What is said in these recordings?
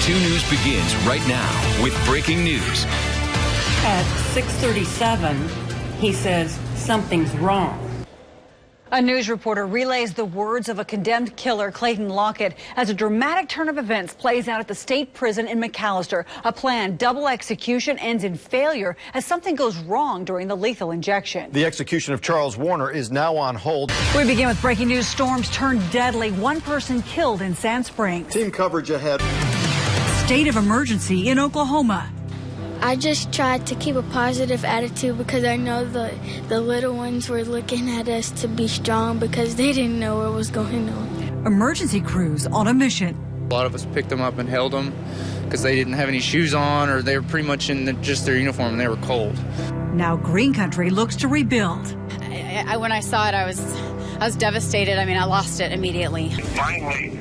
2 News begins right now with breaking news. At 6:37, he says something's wrong. A news reporter relays the words of a condemned killer, Clayton Lockett, as a dramatic turn of events plays out at the state prison in McAllister. A planned double execution ends in failure as something goes wrong during the lethal injection. The execution of Charles Warner is now on hold. We begin with breaking news. Storms turned deadly. One person killed in Sand Springs. Team coverage ahead. State of emergency in Oklahoma. I just tried to keep a positive attitude because I know the little ones were looking at us to be strong because they didn't know what was going on. Emergency crews on a mission. A lot of us picked them up and held them because they didn't have any shoes on, or they were pretty much in just their uniform and they were cold. Now Green Country looks to rebuild. When I saw it, I was devastated. I mean, I lost it immediately. Finally,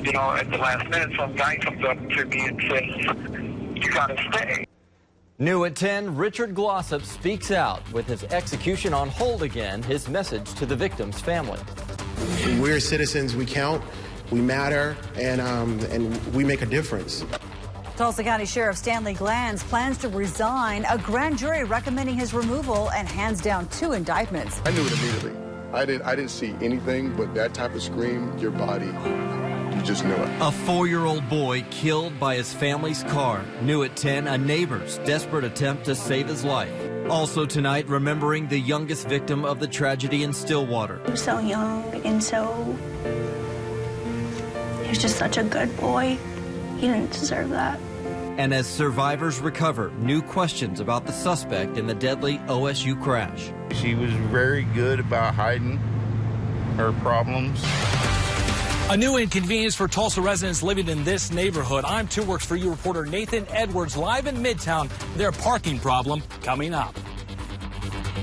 at the last minute, some guy comes up to me and says, "You gotta stay." New at 10, Richard Glossop speaks out with his execution on hold again, his message to the victim's family. We're citizens, we count, we matter, and we make a difference. Tulsa County Sheriff Stanley Glanz plans to resign. A grand jury recommending his removal and hands down 2 indictments. I knew it immediately. I didn't see anything but that type of scream, your body. You just knew it. A 4-year-old boy killed by his family's car. New at 10, a neighbor's desperate attempt to save his life. Also tonight, remembering the youngest victim of the tragedy in Stillwater. He was so young and he was just such a good boy. He didn't deserve that. And as survivors recover, new questions about the suspect in the deadly OSU crash. She was very good about hiding her problems. A new inconvenience for Tulsa residents living in this neighborhood. I'm 2 Works for You reporter Nathan Edwards live in Midtown. Their parking problem coming up.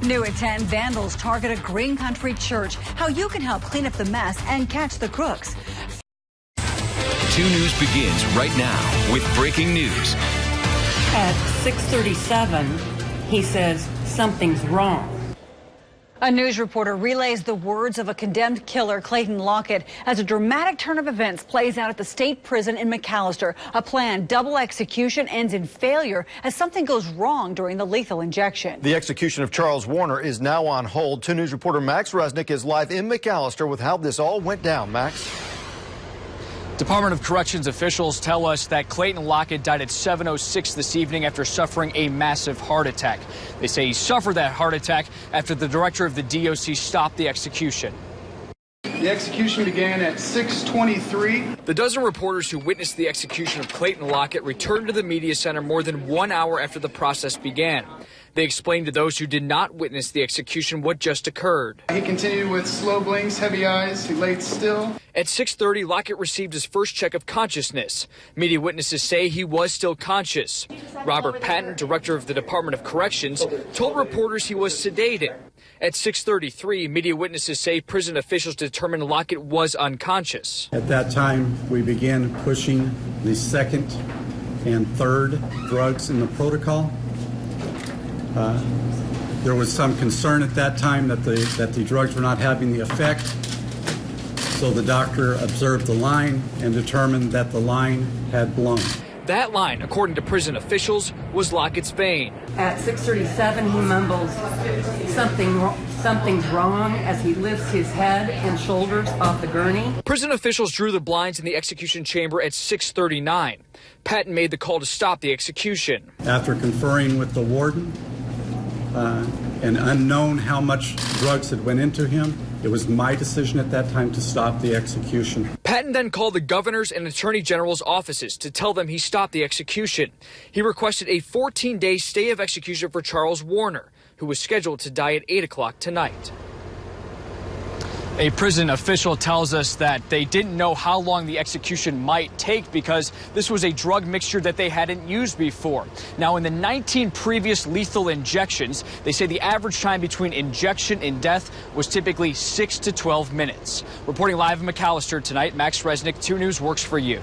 New at 10, vandals target a Green Country church. How you can help clean up the mess and catch the crooks. 2 News begins right now with breaking news. At 6:37, he says something's wrong. A news reporter relays the words of a condemned killer, Clayton Lockett, as a dramatic turn of events plays out at the state prison in McAllister. A planned double execution ends in failure as something goes wrong during the lethal injection. The execution of Charles Warner is now on hold. 2 News reporter Max Resnick is live in McAllister with how this all went down. Max? Department of Corrections officials tell us that Clayton Lockett died at 7:06 this evening after suffering a massive heart attack. They say he suffered that heart attack after the director of the DOC stopped the execution. The execution began at 6:23. The dozen reporters who witnessed the execution of Clayton Lockett returned to the media center more than 1 hour after the process began. They explained to those who did not witness the execution what just occurred. He continued with slow blinks, heavy eyes. He laid still. At 6:30, Lockett received his first check of consciousness. Media witnesses say he was still conscious. Robert Patton, director of the Department of Corrections, told reporters he was sedated. At 6:33, media witnesses say prison officials determined Lockett was unconscious. At that time, we began pushing the second and third drugs in the protocol. There was some concern at that time that the drugs were not having the effect. So the doctor observed the line and determined that the line had blown. That line, according to prison officials, was Lockett's vein. At 6:37, he mumbles, something's wrong as he lifts his head and shoulders off the gurney. Prison officials drew the blinds in the execution chamber at 6:39. Patton made the call to stop the execution. After conferring with the warden, and unknown how much drugs had went into him, it was my decision at that time to stop the execution. Patton then called the governor's and attorney general's offices to tell them he stopped the execution. He requested a 14-day stay of execution for Charles Warner, who was scheduled to die at 8 o'clock tonight. A prison official tells us that they didn't know how long the execution might take because this was a drug mixture that they hadn't used before. Now, in the 19 previous lethal injections, they say the average time between injection and death was typically 6 to 12 minutes. Reporting live in McAllister tonight, Max Resnick, 2 News Works for You.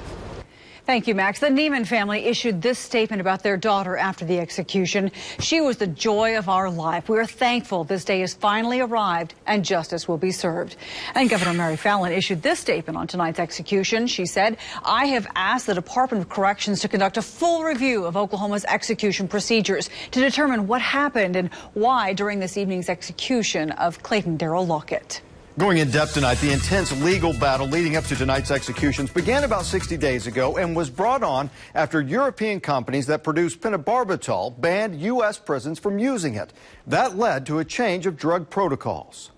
Thank you, Max. The Neiman family issued this statement about their daughter after the execution. She was the joy of our life. We are thankful this day has finally arrived and justice will be served. And Governor Mary Fallin issued this statement on tonight's execution. She said, I have asked the Department of Corrections to conduct a full review of Oklahoma's execution procedures to determine what happened and why during this evening's execution of Clayton Darrell Lockett. Going in depth tonight, the intense legal battle leading up to tonight's executions began about 60 days ago and was brought on after European companies that produce pentobarbital banned U.S. prisons from using it. That led to a change of drug protocols.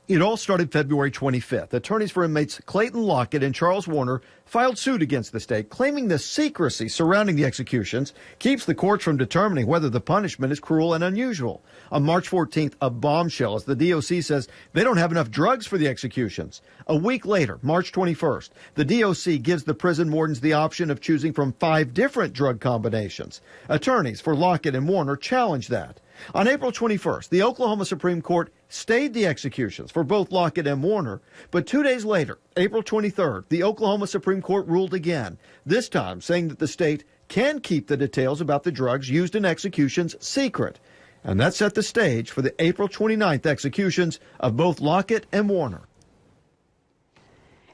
It all started February 25th. Attorneys for inmates Clayton Lockett and Charles Warner filed suit against the state, claiming the secrecy surrounding the executions keeps the courts from determining whether the punishment is cruel and unusual. On March 14th, a bombshell as the DOC says they don't have enough drugs for the executions. A week later, March 21st, the DOC gives the prison wardens the option of choosing from 5 different drug combinations. Attorneys for Lockett and Warner challenged that. On April 21st, the Oklahoma Supreme Court stayed the executions for both Lockett and Warner, but 2 days later, April 23rd, the Oklahoma Supreme Court ruled again, this time saying that the state can keep the details about the drugs used in executions secret. And that set the stage for the April 29th executions of both Lockett and Warner.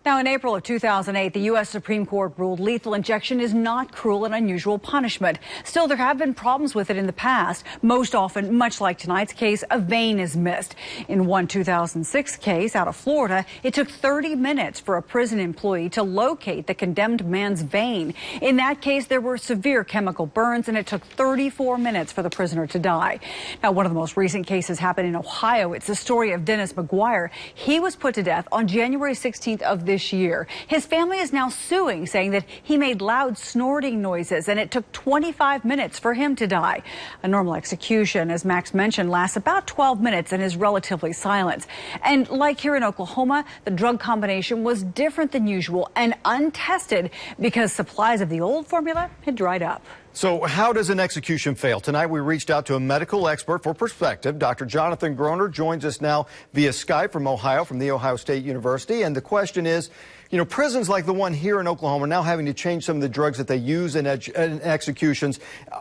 Now, in April of 2008, the U.S. Supreme Court ruled lethal injection is not cruel and unusual punishment. Still, there have been problems with it in the past. Most often, much like tonight's case, a vein is missed. In one 2006 case out of Florida, it took 30 minutes for a prison employee to locate the condemned man's vein. In that case, there were severe chemical burns, and it took 34 minutes for the prisoner to die. Now, one of the most recent cases happened in Ohio. It's the story of Dennis McGuire. He was put to death on January 16th of this year. His family is now suing, saying that he made loud snorting noises and it took 25 minutes for him to die. A normal execution, as Max mentioned, lasts about 12 minutes and is relatively silent. And like here in Oklahoma, the drug combination was different than usual and untested because supplies of the old formula had dried up. So how does an execution fail? Tonight we reached out to a medical expert for perspective. Dr. Jonathan Groner joins us now via Skype from Ohio, from The Ohio State University. And the question is, you know, prisons like the one here in Oklahoma are now having to change some of the drugs that they use in executions.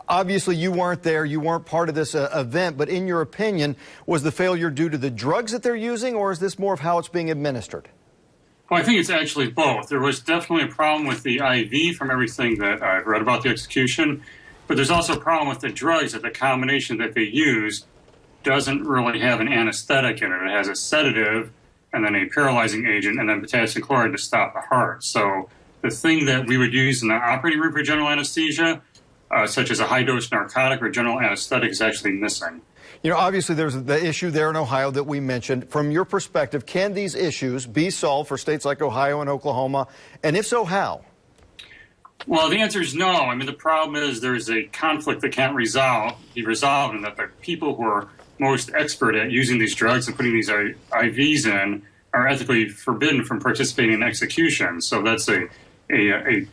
Obviously, you weren't there. You weren't part of this event. But in your opinion, was the failure due to the drugs that they're using, or is this more of how it's being administered? Well, I think it's actually both. There was definitely a problem with the IV from everything that I've read about the execution, but there's also a problem with the drugs, that the combination that they use doesn't really have an anesthetic in it. It has a sedative and then a paralyzing agent and then potassium chloride to stop the heart. So the thing that we would use in the operating room for general anesthesia, such as a high-dose narcotic or general anesthetic, is actually missing. You know, obviously there's the issue there in Ohio that we mentioned. From your perspective, can these issues be solved for states like Ohio and Oklahoma? And if so, how? Well, the answer is no. I mean, the problem is there's a conflict that can't be resolved, and that the people who are most expert at using these drugs and putting these IVs in are ethically forbidden from participating in execution. So that's a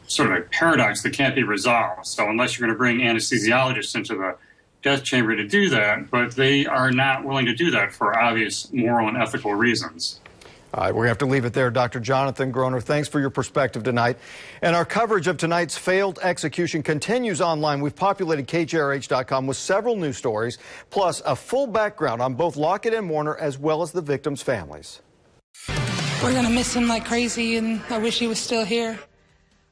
sort of a paradox that can't be resolved. So unless you're going to bring anesthesiologists into the death chamber to do that, but they are not willing to do that for obvious moral and ethical reasons. All right, we're going to have to leave it there. Dr. Jonathan Groner, thanks for your perspective tonight. And our coverage of tonight's failed execution continues online. We've populated KJRH.com with several news stories, plus a full background on both Lockett and Warner, as well as the victims' families. We're going to miss him like crazy, and I wish he was still here.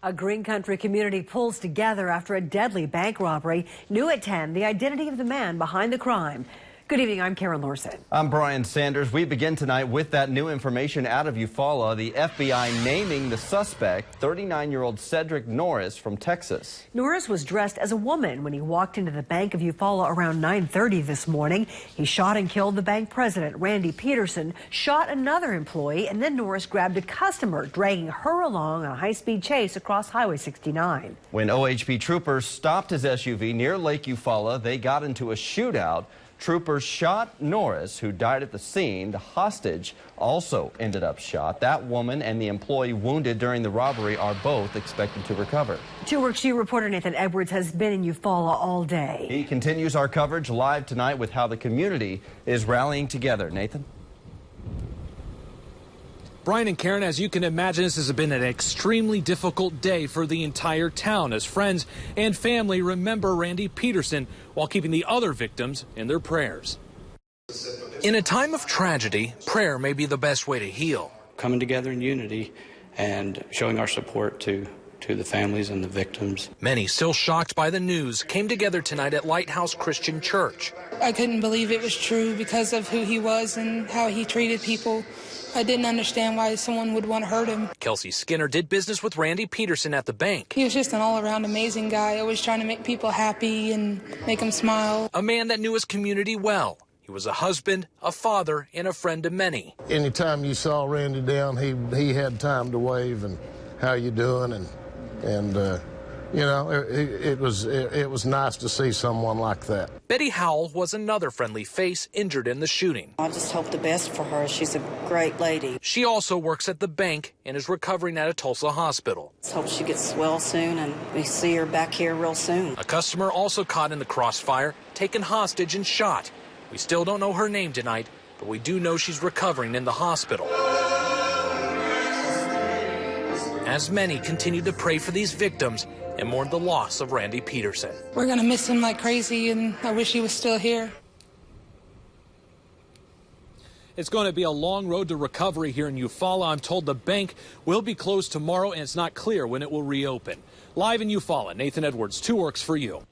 A Green Country community pulls together after a deadly bank robbery. New at 10, the identity of the man behind the crime. Good evening, I'm Karen Larson. I'm Brian Sanders. We begin tonight with that new information out of Eufaula. The FBI naming the suspect, 39-year-old Cedric Norris from Texas. Norris was dressed as a woman when he walked into the Bank of Eufaula around 9:30 this morning. He shot and killed the bank president, Randy Peterson, shot another employee, and then Norris grabbed a customer, dragging her along a high-speed chase across Highway 69. When OHP troopers stopped his SUV near Lake Eufaula, they got into a shootout. Troopers shot Norris, who died at the scene. The hostage also ended up shot. That woman and the employee wounded during the robbery are both expected to recover. 2 Works 2 reporter Nathan Edwards has been in Eufaula all day. He continues our coverage live tonight with how the community is rallying together. Nathan? Brian and Karen, as you can imagine, this has been an extremely difficult day for the entire town as friends and family remember Randy Peterson while keeping the other victims in their prayers. In a time of tragedy, prayer may be the best way to heal. Coming together in unity and showing our support to the families and the victims. Many, still shocked by the news, came together tonight at Lighthouse Christian Church. I couldn't believe it was true because of who he was and how he treated people. I didn't understand why someone would want to hurt him. Kelsey Skinner did business with Randy Peterson at the bank. He was just an all-around amazing guy, always trying to make people happy and make them smile. A man that knew his community well. He was a husband, a father, and a friend to many. Anytime you saw Randy down, he had time to wave and how you doing, and you know, it was nice to see someone like that. Betty Howell was another friendly face injured in the shooting. I just hope the best for her. She's a great lady. She also works at the bank and is recovering at a Tulsa hospital. Let's hope she gets well soon and we see her back here real soon. A customer also caught in the crossfire, taken hostage and shot. We still don't know her name tonight, but we do know she's recovering in the hospital. As many continue to pray for these victims and mourn the loss of Randy Peterson. We're going to miss him like crazy, and I wish he was still here. It's going to be a long road to recovery here in Eufaula. I'm told the bank will be closed tomorrow, and it's not clear when it will reopen. Live in Eufaula, Nathan Edwards, 2 Works for you.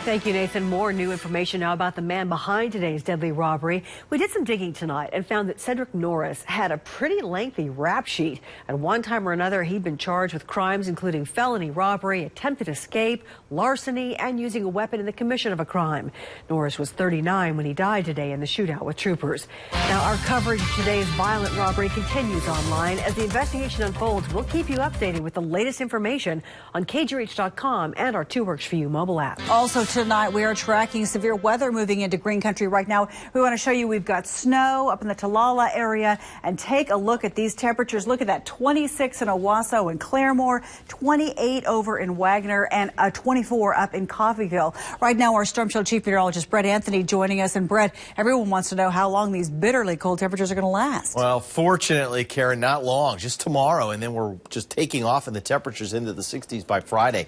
Thank you, Nathan. More new information now about the man behind today's deadly robbery. We did some digging tonight and found that Cedric Norris had a pretty lengthy rap sheet. At one time or another, he'd been charged with crimes including felony robbery, attempted escape, larceny, and using a weapon in the commission of a crime. Norris was 39 when he died today in the shootout with troopers. Now, our coverage of today's violent robbery continues online. As the investigation unfolds, we'll keep you updated with the latest information on KGRH.com and our 2 Works for You mobile app. Also tonight, we are tracking severe weather moving into Green Country right now. We want to show you we've got snow up in the Talala area, and take a look at these temperatures. Look at that, 26 in Owasso and Claremore, 28 over in Wagner, and 24 up in Coffeyville. Right now, our Storm Shelter Chief Meteorologist Brett Anthony joining us. And Brett, everyone wants to know how long these bitterly cold temperatures are going to last. Well, fortunately, Karen, not long, just tomorrow, and then we're just taking off in the temperatures into the 60s by Friday.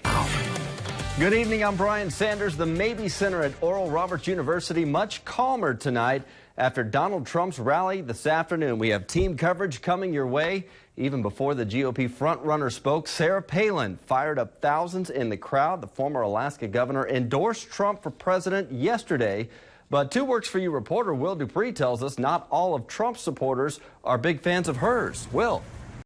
Good evening, I'm Brian Sanders. The Mabee Center at Oral Roberts University much calmer tonight after Donald Trump's rally this afternoon. We have team coverage coming your way. Even before the GOP frontrunner spoke, Sarah Palin fired up thousands in the crowd. The former Alaska governor endorsed Trump for president yesterday. But 2 Works for You reporter Will Dupree tells us not all of Trump's supporters are big fans of hers. Will.